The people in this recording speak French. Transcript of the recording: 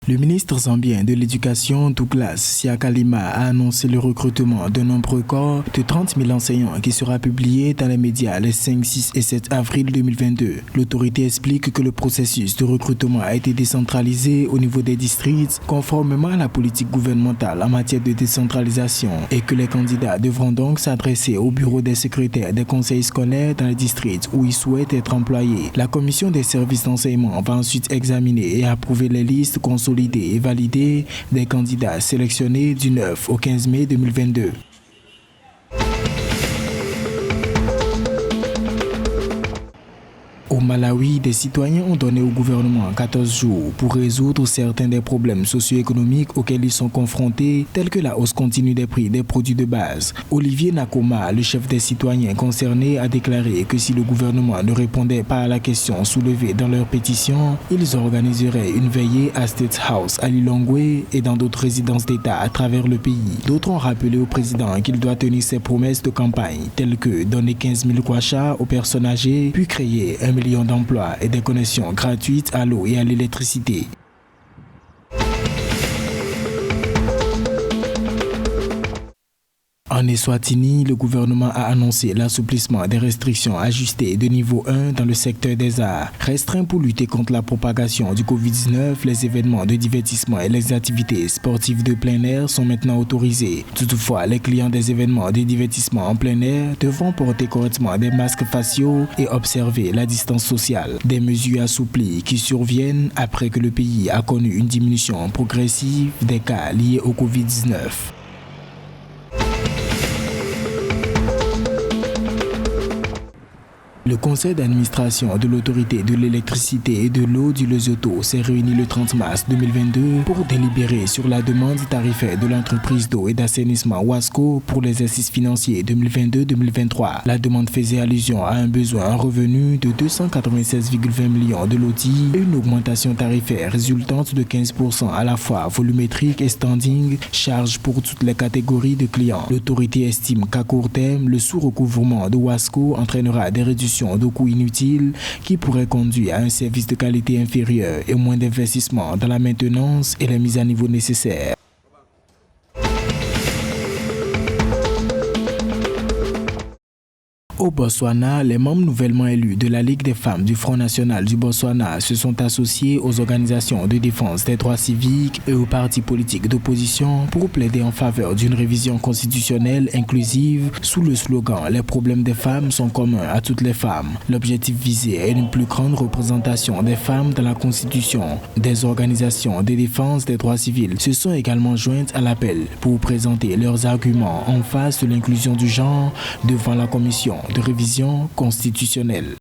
Le ministre zambien de l'Éducation, Douglas Siakalima, a annoncé le recrutement d'un nombre record de 30 000 enseignants qui sera publié dans les médias les 5, 6 et 7 avril 2022. L'autorité explique que le processus de recrutement a été décentralisé au niveau des districts, conformément à la politique gouvernementale en matière de décentralisation, et que les candidats devront donc s'adresser au bureau des secrétaires des conseils scolaires dans les districts où ils souhaitent être employés. La commission des services d'enseignement va ensuite examiner et approuver les listes consolidées et validées des candidats sélectionnés du 9 au 15 mai 2022. Au Malawi, des citoyens ont donné au gouvernement 14 jours pour résoudre certains des problèmes socio-économiques auxquels ils sont confrontés, tels que la hausse continue des prix des produits de base. Olivier Nakoma, le chef des citoyens concernés, a déclaré que si le gouvernement ne répondait pas à la question soulevée dans leur pétition, ils organiseraient une veillée à State House à Lilongwe et dans d'autres résidences d'État à travers le pays. D'autres ont rappelé au président qu'il doit tenir ses promesses de campagne, telles que donner 15 000 kwacha aux personnes âgées, puis créer 1 million d'emplois et des connexions gratuites à l'eau et à l'électricité. En Eswatini, le gouvernement a annoncé l'assouplissement des restrictions ajustées de niveau 1 dans le secteur des arts. Restreints pour lutter contre la propagation du Covid-19, les événements de divertissement et les activités sportives de plein air sont maintenant autorisés. Toutefois, les clients des événements de divertissement en plein air devront porter correctement des masques faciaux et observer la distance sociale. Des mesures assouplies qui surviennent après que le pays a connu une diminution progressive des cas liés au Covid-19. Le conseil d'administration de l'autorité de l'électricité et de l'eau du Lesotho s'est réuni le 30 mars 2022 pour délibérer sur la demande tarifaire de l'entreprise d'eau et d'assainissement Wasco pour l'exercice financier 2022-2023. La demande faisait allusion à un besoin en revenu de 296,20 millions de lotis et une augmentation tarifaire résultante de 15% à la fois volumétrique et standing, charge pour toutes les catégories de clients. L'autorité estime qu'à court terme, le sous-recouvrement de Wasco entraînera des réductions de coûts inutiles qui pourraient conduire à un service de qualité inférieure et moins d'investissement dans la maintenance et la mise à niveau nécessaires. Au Botswana, les membres nouvellement élus de la Ligue des femmes du Front national du Botswana se sont associés aux organisations de défense des droits civiques et aux partis politiques d'opposition pour plaider en faveur d'une révision constitutionnelle inclusive sous le slogan « Les problèmes des femmes sont communs à toutes les femmes ». L'objectif visé est une plus grande représentation des femmes dans la Constitution. Des organisations de défense des droits civils se sont également jointes à l'appel pour présenter leurs arguments en face de l'inclusion du genre devant la commission de révision constitutionnelle.